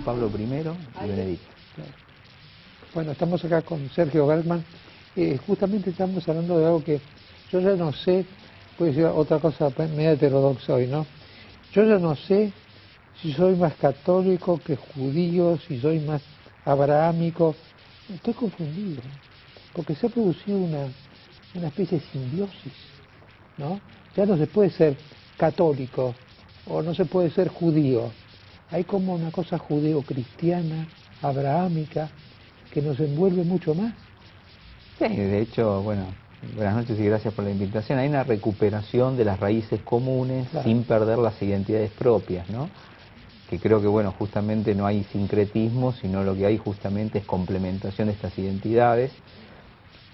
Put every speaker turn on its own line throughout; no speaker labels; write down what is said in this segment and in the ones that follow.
Pablo I y Benedicto.
Bueno, estamos acá con Sergio Bergman. Justamente estamos hablando de algo que yo ya no sé, puede ser otra cosa media heterodoxa hoy, ¿no? Yo ya no sé si soy más católico que judío, si soy más abrahámico. Estoy confundido, porque se ha producido una especie de simbiosis, ¿no? Ya no se puede ser católico o no se puede ser judío. Hay como una cosa judeo-cristiana, abrahámica, que nos envuelve mucho más.
Sí, de hecho, bueno, buenas noches y gracias por la invitación. Hay una recuperación de las raíces comunes, claro, sin perder las identidades propias, ¿no? Que creo que, bueno, justamente no hay sincretismo, sino lo que hay justamente es complementación de estas identidades.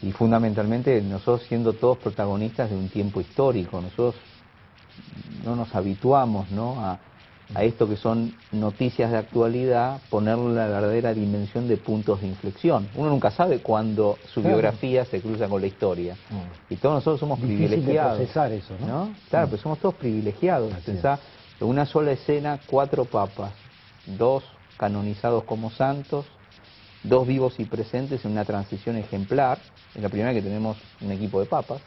Y fundamentalmente nosotros siendo todos protagonistas de un tiempo histórico, nosotros no nos habituamos, ¿no?, a esto que son noticias de actualidad, ponerle la verdadera dimensión de puntos de inflexión. Uno nunca sabe cuándo su biografía se cruza con la historia. Y todos nosotros somos privilegiados.
Difícil de procesar eso, ¿no?
Claro, pero somos todos privilegiados. Pensá, en una sola escena, 4 papas, 2 canonizados como santos, 2 vivos y presentes en una transición ejemplar. Es la primera vez que tenemos un equipo de papas.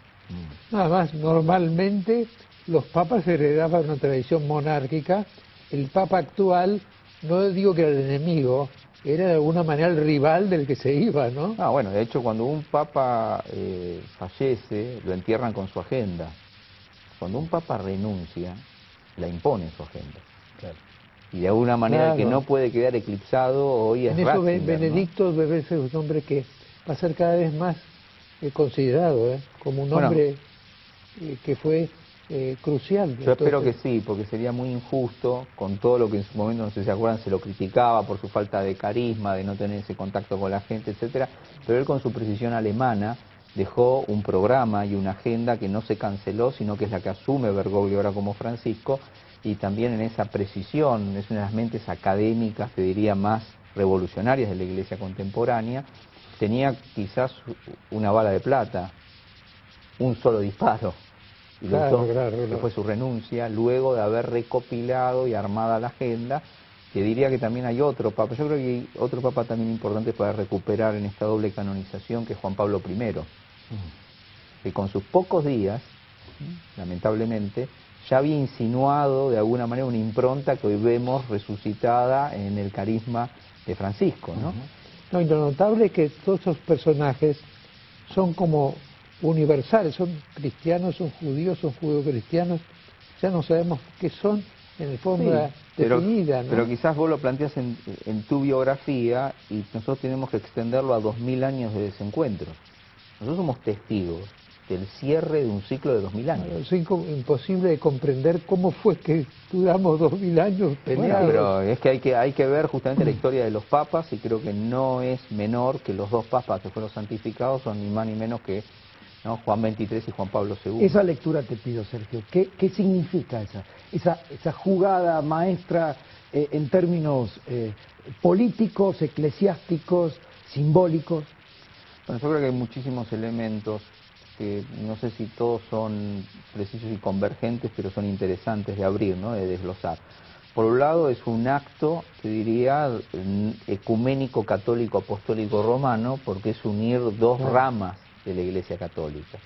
Nada más, normalmente los papas heredaban una tradición monárquica. El papa actual, no digo que era el enemigo, era de alguna manera el rival del que se iba, ¿no?
Bueno, de hecho cuando un papa fallece, lo entierran con su agenda. Cuando un papa renuncia, la impone su agenda. Claro. Y de alguna manera el que no puede quedar eclipsado hoy es
Ratzinger,
Ratzinger,
Benedicto, ¿no?, debe ser un hombre que va a ser cada vez más considerado como un hombre que fue crucial.
Yo espero que sí, porque sería muy injusto con todo lo que en su momento, no sé si se acuerdan, se lo criticaba por su falta de carisma, de no tener ese contacto con la gente, etcétera, pero él con su precisión alemana dejó un programa y una agenda que no se canceló, sino que es la que asume Bergoglio ahora como Francisco, y también en esa precisión, es una de las mentes académicas, te diría, más revolucionarias de la Iglesia contemporánea. Tenía quizás una bala de plata, un solo disparo, y lo usó, que fue su renuncia, luego de haber recopilado y armada la agenda, que diría que también hay otro papa. Yo creo que hay otro papa también importante para recuperar en esta doble canonización, que es Juan Pablo I, que con sus pocos días, lamentablemente, ya había insinuado de alguna manera una impronta que hoy vemos resucitada en el carisma de Francisco, ¿no?
No, y lo notable es que todos esos personajes son como universales, son cristianos, son judeocristianos, ya no sabemos qué son en el fondo definida, ¿no?
Pero quizás vos lo planteas en tu biografía y nosotros tenemos que extenderlo a 2000 años de desencuentro. Nosotros somos testigos del cierre de un ciclo de 2000 años.
Es imposible de comprender cómo fue que duramos 2000 años peleados.
Pero es que hay que ver justamente la historia de los papas, y creo que no es menor que los 2 papas que fueron santificados son ni más ni menos que, ¿no?, Juan XXIII y Juan Pablo II.
Esa lectura te pido, Sergio. ¿Qué significa esa jugada maestra en términos políticos, eclesiásticos, simbólicos?
Bueno, yo creo que hay muchísimos elementos que no sé si todos son precisos y convergentes, pero son interesantes de abrir, ¿no?, de desglosar. Por un lado es un acto, te diría, ecuménico, católico, apostólico, romano, porque es unir 2 ramas de la Iglesia Católica.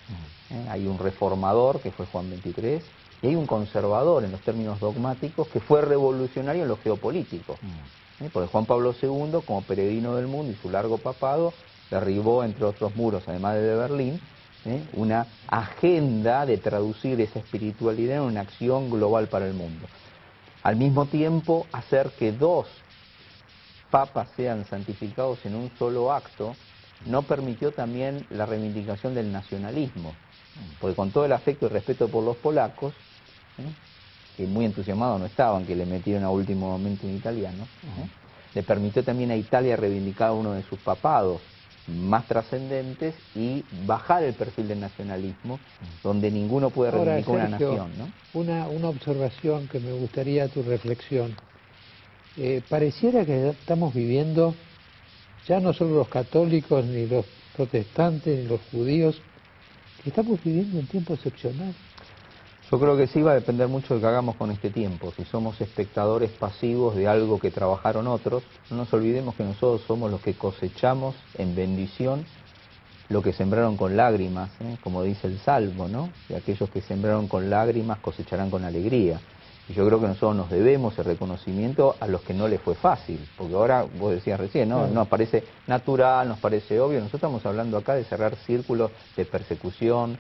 Hay un reformador, que fue Juan XXIII, y hay un conservador en los términos dogmáticos, que fue revolucionario en lo geopolítico. Porque Juan Pablo II, como peregrino del mundo y su largo papado, derribó, entre otros muros, además de Berlín, una agenda de traducir esa espiritualidad en una acción global para el mundo. Al mismo tiempo, hacer que 2 papas sean santificados en un solo acto no permitió también la reivindicación del nacionalismo, porque con todo el afecto y respeto por los polacos, que muy entusiasmados no estaban, que le metieron a último momento un italiano, le permitió también a Italia reivindicar uno de sus papados más trascendentes y bajar el perfil del nacionalismo, donde ninguno puede reivindicar una nación, ¿no?
Una observación que me gustaría tu reflexión. Pareciera que estamos viviendo, ya no solo los católicos, ni los protestantes, ni los judíos, que estamos viviendo un tiempo excepcional.
Yo creo que sí va a depender mucho de lo que hagamos con este tiempo. Si somos espectadores pasivos de algo que trabajaron otros, no nos olvidemos que nosotros somos los que cosechamos en bendición lo que sembraron con lágrimas, como dice el Salmo, ¿no? Y aquellos que sembraron con lágrimas cosecharán con alegría. Y yo creo que nosotros nos debemos el reconocimiento a los que no les fue fácil, porque ahora, vos decías recién, ¿no? Nos parece natural, nos parece obvio. Nosotros estamos hablando acá de cerrar círculos de persecución,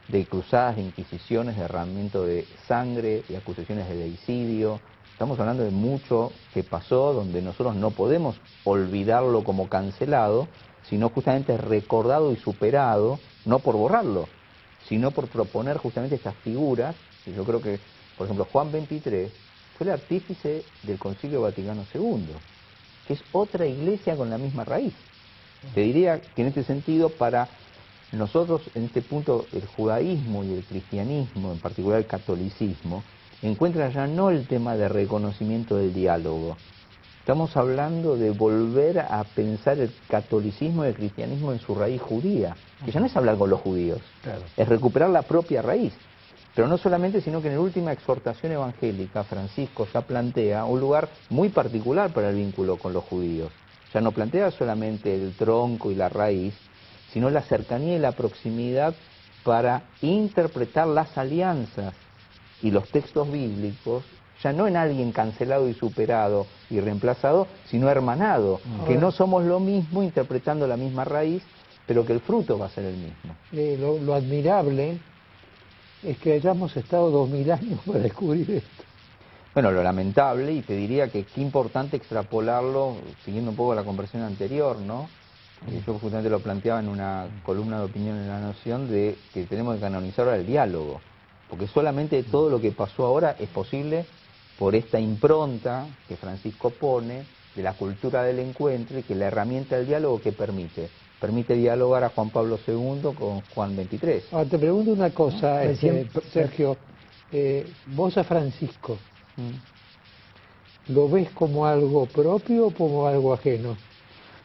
de cruzadas, de inquisiciones, de derramamiento de sangre, de acusaciones de deicidio. Estamos hablando de mucho que pasó, donde nosotros no podemos olvidarlo como cancelado, sino justamente recordado y superado, no por borrarlo, sino por proponer justamente estas figuras. Y yo creo que, por ejemplo, Juan XXIII fue el artífice del Concilio Vaticano II, que es otra iglesia con la misma raíz. Te diría que en este sentido, para nosotros, en este punto, el judaísmo y el cristianismo, en particular el catolicismo, encuentran ya no el tema de reconocimiento del diálogo. Estamos hablando de volver a pensar el catolicismo y el cristianismo en su raíz judía, que ya no es hablar con los judíos, es recuperar la propia raíz. Pero no solamente, sino que en la última exhortación evangélica, Francisco ya plantea un lugar muy particular para el vínculo con los judíos. Ya no plantea solamente el tronco y la raíz, sino la cercanía y la proximidad para interpretar las alianzas y los textos bíblicos, ya no en alguien cancelado y superado y reemplazado, sino hermanado, que no somos lo mismo interpretando la misma raíz, pero que el fruto va a ser el mismo.
Lo admirable es que hayamos estado 2000 años para descubrir esto.
Bueno, lo lamentable, y te diría que qué importante extrapolarlo, siguiendo un poco la conversación anterior, ¿no? Yo justamente lo planteaba en una columna de opinión en La Nación, de que tenemos que canonizar ahora el diálogo, porque solamente todo lo que pasó ahora es posible por esta impronta que Francisco pone de la cultura del encuentro, y que la herramienta del diálogo que permite dialogar a Juan Pablo II con Juan XXIII.
Ahora te pregunto una cosa, Sergio, vos a Francisco, ¿lo ves como algo propio o como algo ajeno?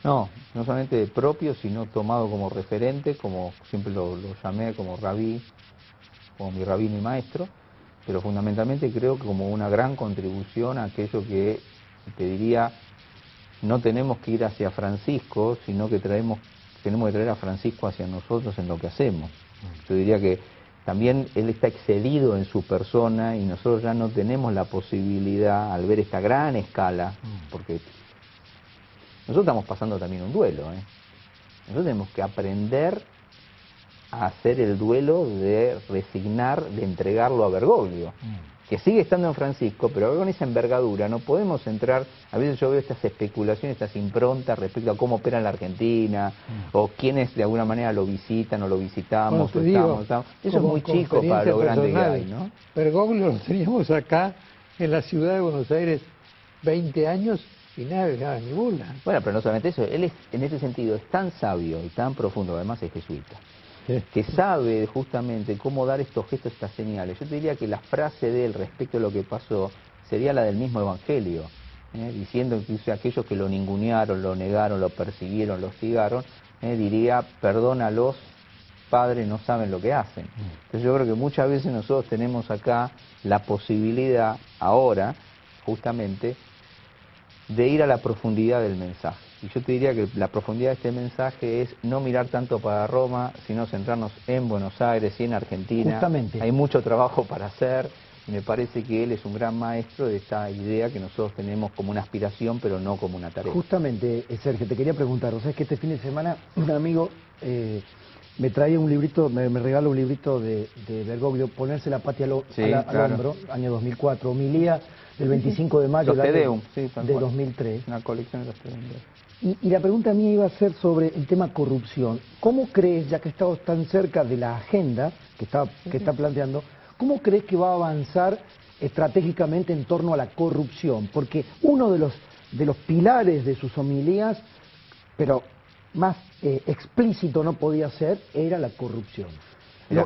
No solamente propio, sino tomado como referente, como siempre lo llamé, como rabí, como mi rabino y maestro, pero fundamentalmente creo que como una gran contribución a aquello que, te diría, no tenemos que ir hacia Francisco, sino que tenemos que traer a Francisco hacia nosotros en lo que hacemos. Yo diría que también él está excedido en su persona, y nosotros ya no tenemos la posibilidad, al ver esta gran escala, porque nosotros estamos pasando también un duelo, Nosotros tenemos que aprender a hacer el duelo de resignar, de entregarlo a Bergoglio, que sigue estando en Francisco, pero con esa envergadura no podemos entrar. A veces yo veo estas especulaciones, estas improntas respecto a cómo opera en la Argentina, o quiénes de alguna manera lo visitan o lo visitamos,
bueno,
estamos. Eso es muy chico para lo grande que hay, ¿no?
Bergoglio lo teníamos acá en la ciudad de Buenos Aires 20 años y nada, ni burla.
Bueno, pero no solamente eso, él es, en ese sentido, es tan sabio y tan profundo, además es jesuita, que sabe justamente cómo dar estos gestos, estas señales. Yo te diría que la frase de él respecto a lo que pasó sería la del mismo Evangelio, diciendo que aquellos que lo ningunearon, lo negaron, lo persiguieron, lo hostigaron, diría, perdónalos, Padre, no saben lo que hacen. Entonces yo creo que muchas veces nosotros tenemos acá la posibilidad, ahora, justamente, de ir a la profundidad del mensaje. Y yo te diría que la profundidad de este mensaje es no mirar tanto para Roma, sino centrarnos en Buenos Aires y en Argentina.
Justamente.
Hay mucho trabajo para hacer, y me parece que él es un gran maestro de esta idea que nosotros tenemos como una aspiración, pero no como una tarea.
Justamente, Sergio, te quería preguntar, ¿sabes que este fin de semana un amigo me traía un librito, me regaló un librito de Bergoglio, Ponerse la patria al hombro, año 2004, homilía del 25 de mayo de 2003.
Una colección de los Te Deum.
Y la pregunta mía iba a ser sobre el tema corrupción. ¿Cómo crees, ya que estamos tan cerca de la agenda que está planteando, cómo crees que va a avanzar estratégicamente en torno a la corrupción? Porque uno de los pilares de sus homilías, pero más explícito no podía ser, era la corrupción.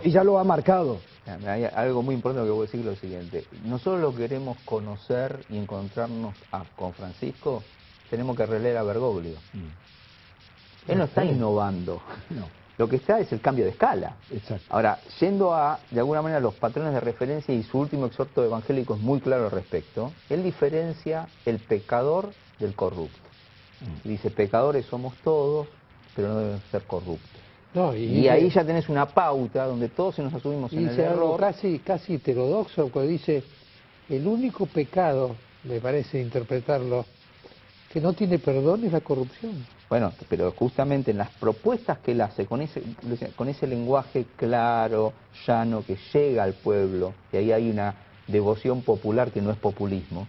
Y ya lo ha marcado.
Hay algo muy importante que voy a decir, lo siguiente. Nosotros lo queremos conocer y encontrarnos con Francisco, tenemos que releer a Bergoglio. Él no está innovando. Lo que está es el cambio de escala.
Exacto.
Ahora, yendo a, de alguna manera, los patrones de referencia, y su último exhorto evangélico es muy claro al respecto, él diferencia el pecador del corrupto. Dice, pecadores somos todos, pero no debemos ser corruptos.
No,
Y ahí ya tenés una pauta donde todos se nos asumimos en el
dice algo
error.
casi heterodoxo, cuando dice, el único pecado, me parece interpretarlo, que no tiene perdón es la corrupción.
Bueno, pero justamente en las propuestas que él hace, con ese lenguaje claro, llano, que llega al pueblo, y ahí hay una devoción popular que no es populismo.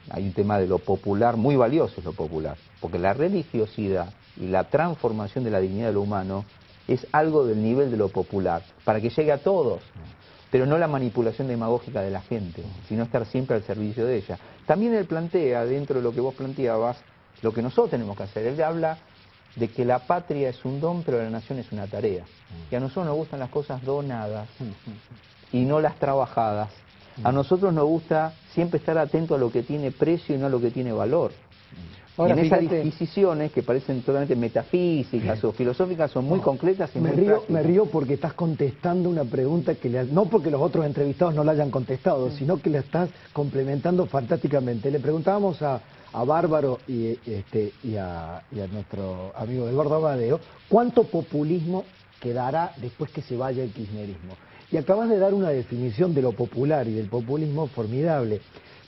Hay un tema de lo popular, muy valioso es lo popular, porque la religiosidad y la transformación de la dignidad de lo humano es algo del nivel de lo popular, para que llegue a todos, pero no la manipulación demagógica de la gente, sino estar siempre al servicio de ella. También él plantea, dentro de lo que vos planteabas, lo que nosotros tenemos que hacer. Él habla de que la patria es un don, pero la nación es una tarea. Y a nosotros nos gustan las cosas donadas y no las trabajadas. A nosotros nos gusta siempre estar atento a lo que tiene precio y no a lo que tiene valor.
Ahora,
y en esas
fíjate,
disquisiciones que parecen totalmente metafísicas o filosóficas son muy concretas y muy prácticas.
Me río porque estás contestando una pregunta que no porque los otros entrevistados no la hayan contestado, sino que la estás complementando fantásticamente. Le preguntábamos a Bárbaro y a nuestro amigo Eduardo Amadeo, ¿cuánto populismo quedará después que se vaya el kirchnerismo? Y acabas de dar una definición de lo popular y del populismo formidable,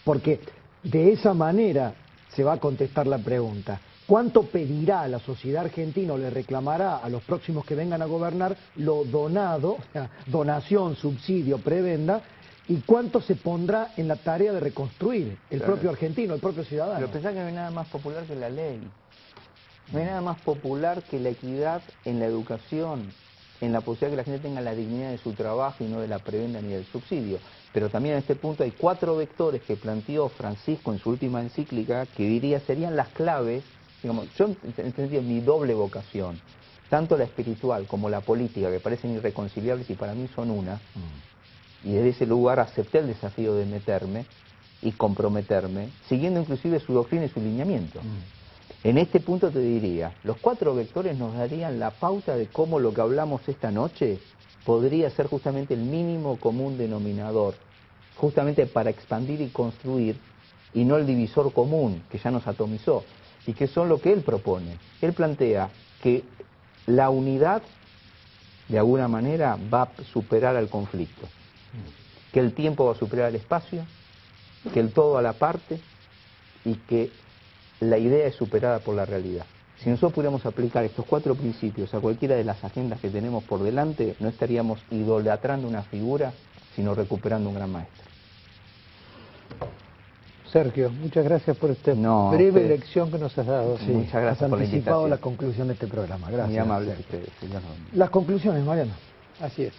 porque de esa manera se va a contestar la pregunta. ¿Cuánto pedirá la sociedad argentina o le reclamará a los próximos que vengan a gobernar lo donado, o sea, donación, subsidio, prebenda, y cuánto se pondrá en la tarea de reconstruir el propio argentino, el propio ciudadano?
Pero pensá que no hay nada más popular que la ley. No hay nada más popular que la equidad en la educación, en la posibilidad que la gente tenga la dignidad de su trabajo y no de la prebenda ni del subsidio. Pero también en este punto hay 4 vectores que planteó Francisco en su última encíclica, que diría serían las claves. Digamos, yo entendí mi doble vocación, tanto la espiritual como la política, que parecen irreconciliables y para mí son una. Y desde ese lugar acepté el desafío de meterme y comprometerme, siguiendo inclusive su doctrina y su lineamiento. En este punto te diría, los 4 vectores nos darían la pauta de cómo lo que hablamos esta noche podría ser justamente el mínimo común denominador, justamente para expandir y construir, y no el divisor común que ya nos atomizó, y que son lo que él propone. Él plantea que la unidad, de alguna manera, va a superar al conflicto, que el tiempo va a superar al espacio, que el todo a la parte, y que la idea es superada por la realidad. Si nosotros pudiéramos aplicar estos 4 principios a cualquiera de las agendas que tenemos por delante, no estaríamos idolatrando una figura, sino recuperando un gran maestro.
Sergio, muchas gracias por esta breve lección que nos has dado.
Sí, muchas gracias
has
por la
anticipado
invitación.
la conclusión de este programa. Gracias.
Muy amable ustedes, señor.
Las conclusiones, Mariano.
Así es.